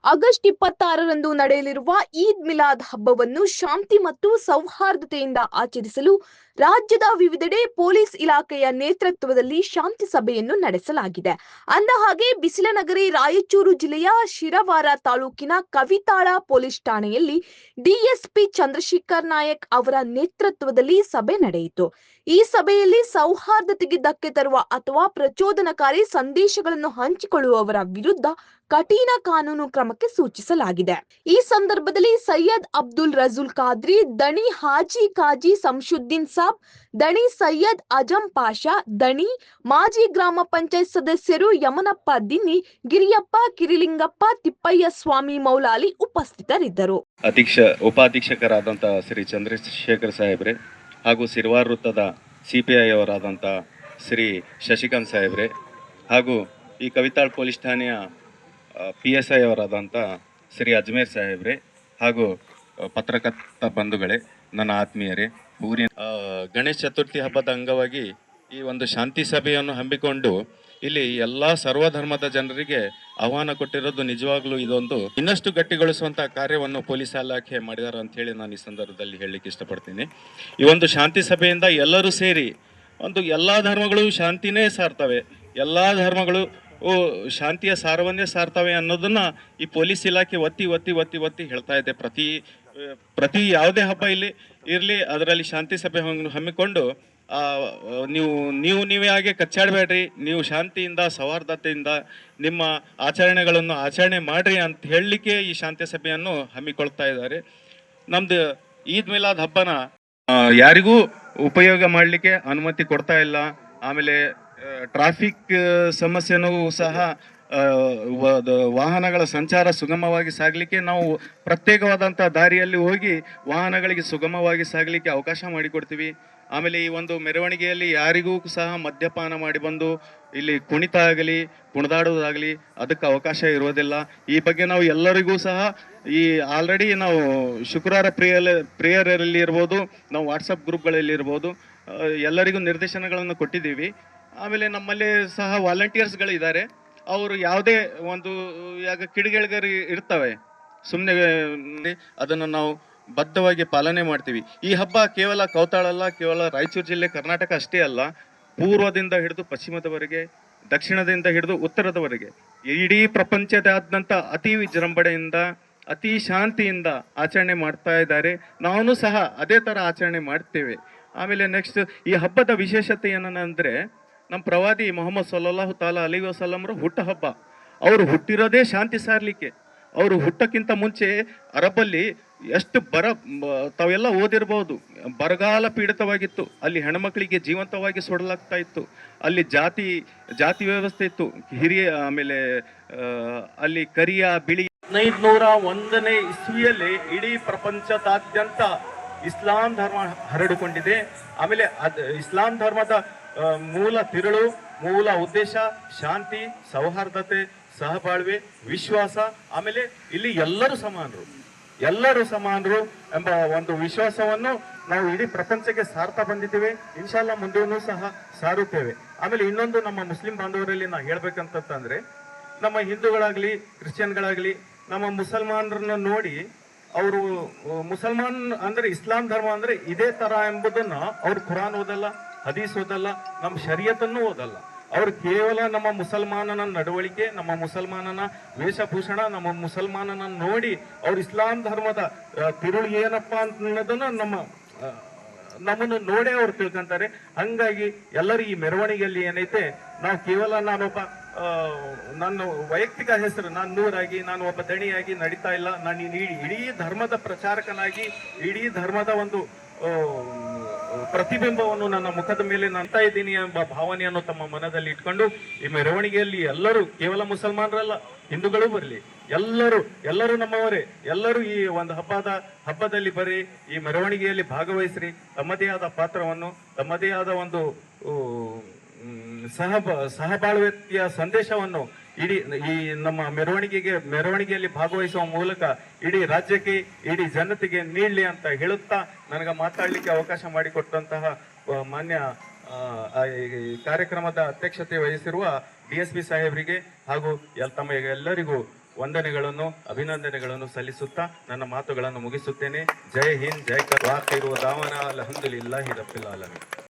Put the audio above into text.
August 26ರಂದು ನಡೆಯಲಿರುವ ಈದ್ ಮಿಲಾದ್ ಹಬ್ಬವನ್ನು ಶಾಂತಿ ಮತ್ತು ಸೌಹಾರ್ದತೆಯಿಂದ ಆಚರಿಸಲು ರಾಜ್ಯದ ವಿವಿಧೆಡೆ ಪೊಲೀಸ್ ಇಲಾಖೆಯ ನೇತೃತ್ವದಲ್ಲಿ ಶಾಂತಿ ಸಭೆಯನ್ನು ನಡೆಸಲಾಗಿದೆ. ಅಂದಹಾಗೆ ಬಿಸಿಲನಗರಿ ರಾಯಚೂರು ಜಿಲ್ಲೆಯ ಶಿರವಾರ ತಾಲೂಕಿನ ಕವಿತಾಳ ಪೊಲೀಸ್ ಠಾಣೆಯಲ್ಲಿ ಡಿಎಸ್ಪಿ ಚಂದ್ರಶೇಖರ್ ನಾಯಕ್ ಅವರ ನೇತೃತ್ವದಲ್ಲಿ ಸಭೆ ನಡೆಯಿತು. ಈ ಸಭೆಯಲ್ಲಿ ಸೌಹಾರ್ದತೆಗೆ ಧಕ್ಕೆ ತರುವ ಅಥವಾ ಪ್ರಚೋದನಕಾರಿ ಸಂದೇಶಗಳನ್ನು ಹಂಚಿಕೊಳ್ಳುವವರ ವಿರುದ್ಧ ಕಠಿಣ ಕಾನೂನು ಕ್ರಮಕ್ಕೆ ಸೂಚಿಸಲಾಗಿದೆ. ಈ ಸಂದರ್ಭದಲ್ಲಿ ಸೈಯದ್ ಅಬ್ದುಲ್ ರಜೂಲ್ ಖಾದ್ರಿ, ದಣಿ ಹಾಜಿ ಕಾಜಿ ಸಂಶುದ್ದೀನ್ ಸಾಬ್, ದಣಿ ಸೈಯದ್ ಅಜಂ ಪಾಷಾ, ದಣಿ ಮಾಜಿ ಗ್ರಾಮ ಪಂಚಾಯತ್ ಸದಸ್ಯರು ಯಮನಪ್ಪ ದಿನ್ನಿ, ಗಿರಿಯಪ್ಪ, ಕಿರಿಲಿಂಗಪ್ಪ, ತಿಪ್ಪಯ್ಯ ಸ್ವಾಮಿ ಮೌಲಾಲಿ ಉಪಸ್ಥಿತರಿದ್ದರು. ಉಪಾಧೀಕ್ಷಕರಾದಂತಹ ಶ್ರೀ ಚಂದ್ರಶೇಖರ್ ಸಾಹೇಬ್ರೆ ಹಾಗೂ ಸಿರ್ವಾರ್ ವೃತ್ತದ ಸಿಪಿಐ ಅವರಾದಂಥ ಶ್ರೀ ಶಶಿಕಾಂತ್ ಸಾಹೇಬ್ರೆ ಹಾಗೂ ಈ ಕವಿತಾಳ್ ಪೊಲೀಸ್ ಠಾಣೆಯ PSI ಅವರಾದಂಥ ಶ್ರೀ ಅಜ್ಮೇರ್ ಸಾಹೇಬ್ರೆ ಹಾಗೂ ಪತ್ರಕರ್ತ ಬಂಧುಗಳೇ, ನನ್ನ ಆತ್ಮೀಯರೇ, ಊರಿನ ಗಣೇಶ ಚತುರ್ಥಿ ಹಬ್ಬದ ಅಂಗವಾಗಿ ಈ ಒಂದು ಶಾಂತಿ ಸಭೆಯನ್ನು ಹಮ್ಮಿಕೊಂಡು ಇಲ್ಲಿ ಎಲ್ಲ ಸರ್ವಧರ್ಮದ ಜನರಿಗೆ ಆಹ್ವಾನ ಕೊಟ್ಟಿರೋದು ನಿಜವಾಗ್ಲೂ ಇದೊಂದು ಇನ್ನಷ್ಟು ಗಟ್ಟಿಗೊಳಿಸುವಂತಹ ಕಾರ್ಯವನ್ನು ಪೊಲೀಸ್ ಇಲಾಖೆ ಮಾಡಿದಾರೆ ಅಂತ ಹೇಳಿ ನಾನು ಈ ಸಂದರ್ಭದಲ್ಲಿ ಹೇಳಲಿಕ್ಕೆ ಇಷ್ಟಪಡ್ತೀನಿ. ಈ ಒಂದು ಶಾಂತಿ ಸಭೆಯಿಂದ ಎಲ್ಲರೂ ಸೇರಿ ಒಂದು ಎಲ್ಲ ಧರ್ಮಗಳು ಶಾಂತಿನೇ ಸಾರ್ತವೆ, ಎಲ್ಲ ಧರ್ಮಗಳು ಶಾಂತಿಯ ಸಾರವನ್ನೇ ಸಾರ್ತವೆ ಅನ್ನೋದನ್ನ ಈ ಪೊಲೀಸ್ ಇಲಾಖೆ ಒತ್ತಿ ಒತ್ತಿ ಒತ್ತಿ ಒತ್ತಿ ಹೇಳ್ತಾ ಇದೆ. ಪ್ರತಿ ಯಾವುದೇ ಹಬ್ಬ ಇಲ್ಲಿ ಇರಲಿ ಅದರಲ್ಲಿ ಶಾಂತಿ ಸಭೆ ಹಮ್ಮಿಕೊಂಡು ನೀವೇ ಹಾಗೆ ಕಚ್ಚಾಡಬೇಡ್ರಿ, ನೀವು ಶಾಂತಿಯಿಂದ ಸೌಹಾರ್ದತೆಯಿಂದ ನಿಮ್ಮ ಆಚರಣೆಗಳನ್ನು ಆಚರಣೆ ಮಾಡ್ರಿ ಅಂತ ಹೇಳಲಿಕ್ಕೆ ಈ ಶಾಂತಿ ಸಭೆಯನ್ನು ಹಮ್ಮಿಕೊಳ್ತಾ ಇದ್ದಾರೆ. ನಮ್ದು ಈದ್ ಮಿಲಾದ್ ಹಬ್ಬನ ಯಾರಿಗೂ ಉಪಯೋಗ ಮಾಡಲಿಕ್ಕೆ ಅನುಮತಿ ಕೊಡ್ತಾ ಇಲ್ಲ. ಆಮೇಲೆ ಟ್ರಾಫಿಕ್ ಸಮಸ್ಯೆನೂ ಸಹ ವಾಹನಗಳ ಸಂಚಾರ ಸುಗಮವಾಗಿ ಸಾಗಲಿಕ್ಕೆ ನಾವು ಪ್ರತ್ಯೇಕವಾದಂಥ ದಾರಿಯಲ್ಲಿ ಹೋಗಿ ವಾಹನಗಳಿಗೆ ಸುಗಮವಾಗಿ ಸಾಗಲಿಕ್ಕೆ ಅವಕಾಶ ಮಾಡಿಕೊಡ್ತೀವಿ. ಆಮೇಲೆ ಈ ಒಂದು ಮೆರವಣಿಗೆಯಲ್ಲಿ ಯಾರಿಗೂ ಸಹ ಮದ್ಯಪಾನ ಮಾಡಿ ಬಂದು ಇಲ್ಲಿ ಕುಣಿತ ಆಗಲಿ ಕುಣಿದಾಡೋದಾಗಲಿ ಅದಕ್ಕೆ ಅವಕಾಶ ಇರೋದಿಲ್ಲ. ಈ ಬಗ್ಗೆ ನಾವು ಎಲ್ಲರಿಗೂ ಸಹ ಈ ಆಲ್ರೆಡಿ ನಾವು ಶುಕ್ರವಾರ ಪ್ರೇಯರಲ್ಲಿ ಇರ್ಬೋದು, ನಾವು ವಾಟ್ಸಪ್ ಗ್ರೂಪ್ಗಳಲ್ಲಿ ಇರ್ಬೋದು, ಎಲ್ಲರಿಗೂ ನಿರ್ದೇಶನಗಳನ್ನು ಕೊಟ್ಟಿದ್ದೀವಿ. ಆಮೇಲೆ ನಮ್ಮಲ್ಲಿ ಸಹ ವಾಲಂಟಿಯರ್ಸ್ಗಳಿದ್ದಾರೆ. ಅವರು ಯಾವುದೇ ಒಂದು ಯಾಗ ಕಿಡಿಗೇಡಿಗಳು ಇರ್ತವೆ, ಸುಮ್ಮನೆ ಅದನ್ನು ನಾವು ಬದ್ಧವಾಗಿ ಪಾಲನೆ ಮಾಡ್ತೀವಿ. ಈ ಹಬ್ಬ ಕೇವಲ ಕೌತಾಳಲ್ಲ, ಕೇವಲ ರಾಯಚೂರು ಜಿಲ್ಲೆ ಕರ್ನಾಟಕ ಅಷ್ಟೇ ಅಲ್ಲ, ಪೂರ್ವದಿಂದ ಹಿಡಿದು ಪಶ್ಚಿಮದವರೆಗೆ, ದಕ್ಷಿಣದಿಂದ ಹಿಡಿದು ಉತ್ತರದವರೆಗೆ ಇಡೀ ಪ್ರಪಂಚದಾದ್ಯಂತ ಅತಿ ವಿಜೃಂಭಣೆಯಿಂದ ಅತಿ ಶಾಂತಿಯಿಂದ ಆಚರಣೆ ಮಾಡ್ತಾ ಇದ್ದಾರೆ. ನಾವು ಸಹ ಅದೇ ಥರ ಆಚರಣೆ ಮಾಡ್ತೇವೆ. ಆಮೇಲೆ ನೆಕ್ಸ್ಟ್ ಈ ಹಬ್ಬದ ವಿಶೇಷತೆ ಏನಂದರೆ, ನಮ್ಮ ಪ್ರವಾದಿ ಮೊಹಮ್ಮದ್ ಸಲ್ಲಲ್ಲಾಹು ತಾಲಾ ಅಲೈಹಿ ವಸಲ್ಲಂರ ಹುಟ್ಟ ಹಬ್ಬ. ಅವರು ಹುಟ್ಟಿರೋದೇ ಶಾಂತಿ ಸಾರಲಿಕ್ಕೆ. ಅವರು ಹುಟ್ಟಕ್ಕಿಂತ ಮುಂಚೆ ಅರಬ್ಬಲ್ಲಿ ಎಷ್ಟು ತಾವೆಲ್ಲ ಓದಿರ್ಬೋದು, ಬರಗಾಲ ಪೀಡಿತವಾಗಿತ್ತು. ಅಲ್ಲಿ ಹೆಣ್ಮಕ್ಳಿಗೆ ಜೀವಂತವಾಗಿ ಸುಡಲಾಗ್ತಾ ಇತ್ತು. ಅಲ್ಲಿ ಜಾತಿ ವ್ಯವಸ್ಥೆ ಇತ್ತು. ಆಮೇಲೆ ಅಲ್ಲಿ ಕರಿಯ ಬಿಳಿ 1501ನೇ ಇಸ್ವಿಯಲ್ಲಿ ಇಡೀ ಪ್ರಪಂಚದಾದ್ಯಂತ ಇಸ್ಲಾಂ ಧರ್ಮ ಹರಡಿಕೊಂಡಿದೆ. ಆಮೇಲೆ ಇಸ್ಲಾಂ ಧರ್ಮದ ಮೂಲ ತಿರುಳು, ಮೂಲ ಉದ್ದೇಶ ಶಾಂತಿ, ಸೌಹಾರ್ದತೆ, ಸಹಬಾಳ್ವೆ, ವಿಶ್ವಾಸ. ಆಮೇಲೆ ಇಲ್ಲಿ ಎಲ್ಲರೂ ಸಮಾನರು ಎಂಬ ಒಂದು ವಿಶ್ವಾಸವನ್ನು ನಾವು ಇಡೀ ಪ್ರಪಂಚಕ್ಕೆ ಸಾರ್ತಾ ಬಂದಿದ್ದೇವೆ. ಇನ್ಶಾಲ್ಲ ಮುಂದೆನೂ ಸಹ ಸಾರುತ್ತೇವೆ. ಆಮೇಲೆ ಇನ್ನೊಂದು ನಮ್ಮ ಮುಸ್ಲಿಂ ಬಾಂಧವರಲ್ಲಿ ನಾವು ಹೇಳ್ಬೇಕಂತಂದ್ರೆ, ನಮ್ಮ ಹಿಂದೂಗಳಾಗ್ಲಿ ಕ್ರಿಶ್ಚಿಯನ್ಗಳಾಗ್ಲಿ ನಮ್ಮ ಮುಸಲ್ಮಾನರನ್ನ ನೋಡಿ ಅವರು ಮುಸಲ್ಮಾನ್ ಅಂದ್ರೆ ಇಸ್ಲಾಂ ಧರ್ಮ ಅಂದ್ರೆ ಇದೇ ತರ ಎಂಬುದನ್ನ ಅವ್ರು ಕುರಾನ್ ಓದಲ್ಲ, ಹದೀಸ್ ಓದಲ್ಲ, ನಮ್ಮ ಶರೀಯತನ್ನು ಓದಲ್ಲ. ಅವ್ರು ಕೇವಲ ನಮ್ಮ ಮುಸಲ್ಮಾನನ ನಡವಳಿಕೆ, ನಮ್ಮ ಮುಸಲ್ಮಾನನ ವೇಷಭೂಷಣ, ನಮ್ಮ ಮುಸಲ್ಮಾನನ ನೋಡಿ ಅವ್ರು ಇಸ್ಲಾಂ ಧರ್ಮದ ತಿರುಳು ಏನಪ್ಪಾ ಅನ್ನೋದನ್ನ ನಮ್ಮನ್ನು ನೋಡೇ ಅವ್ರು ತಿಳ್ಕೊಂತಾರೆ. ಹಂಗಾಗಿ ಎಲ್ಲರೂ ಈ ಮೆರವಣಿಗೆಯಲ್ಲಿ ಏನೈತೆ, ನಾವು ಕೇವಲ ನನ್ನ ವೈಯಕ್ತಿಕ ಹೆಸರು, ನಾನು ನೂರಾಗಿ, ನಾನು ಒಬ್ಬ ದಣಿಯಾಗಿ ನಡೀತಾ ಇಲ್ಲ. ನಾನು ಇಡೀ ಧರ್ಮದ ಪ್ರಚಾರಕನಾಗಿ, ಇಡೀ ಧರ್ಮದ ಒಂದು ಪ್ರತಿಬಿಂಬವನ್ನು ನನ್ನ ಮುಖದ ಮೇಲೆ ನಂತಾ ಇದ್ದೀನಿ ಎಂಬ ಭಾವನೆಯನ್ನು ತಮ್ಮ ಮನದಲ್ಲಿ ಇಟ್ಕೊಂಡು ಈ ಮೆರವಣಿಗೆಯಲ್ಲಿ ಎಲ್ಲರೂ, ಕೇವಲ ಮುಸಲ್ಮಾನರಲ್ಲ, ಹಿಂದೂಗಳು ಬರಲಿ, ಎಲ್ಲರೂ ನಮ್ಮವರೇ, ಎಲ್ಲರೂ ಈ ಒಂದು ಹಬ್ಬದಲ್ಲಿ ಬರೀ ಈ ಮೆರವಣಿಗೆಯಲ್ಲಿ ಭಾಗವಹಿಸ್ರಿ. ತಮ್ಮದೇ ಆದ ಪಾತ್ರವನ್ನು, ತಮ್ಮದೇ ಆದ ಒಂದು ಸಹಬಾಳ್ವೆಯ ಸಂದೇಶವನ್ನು ಈ ನಮ್ಮ ಮೆರವಣಿಗೆಯಲ್ಲಿ ಭಾಗವಹಿಸುವ ಮೂಲಕ ಇಡೀ ರಾಜ್ಯಕ್ಕೆ, ಇಡೀ ಜನತೆಗೆ ನೀಡಲಿ ಅಂತ ಹೇಳುತ್ತಾ ನನಗೆ ಮಾತಾಡಲಿಕ್ಕೆ ಅವಕಾಶ ಮಾಡಿಕೊಟ್ಟಂತಹ ಮಾನ್ಯ ಕಾರ್ಯಕ್ರಮದ ಅಧ್ಯಕ್ಷತೆ ವಹಿಸಿರುವ DSP ಸಾಹೇಬರಿಗೆ ಹಾಗೂ ತಮ್ಮ ಎಲ್ಲರಿಗೂ ವಂದನೆಗಳನ್ನು ಅಭಿನಂದನೆಗಳನ್ನು ಸಲ್ಲಿಸುತ್ತಾ ನನ್ನ ಮಾತುಗಳನ್ನು ಮುಗಿಸುತ್ತೇನೆ. ಜೈ ಹಿಂದ್, ಜೈ ಕರ್ನಾಟಕ. ಅಲ್ಹಮ್ದುಲಿಲ್ಲಾಹಿ ರಬ್ಬಿಲ್ ಆಲಮೀನ್.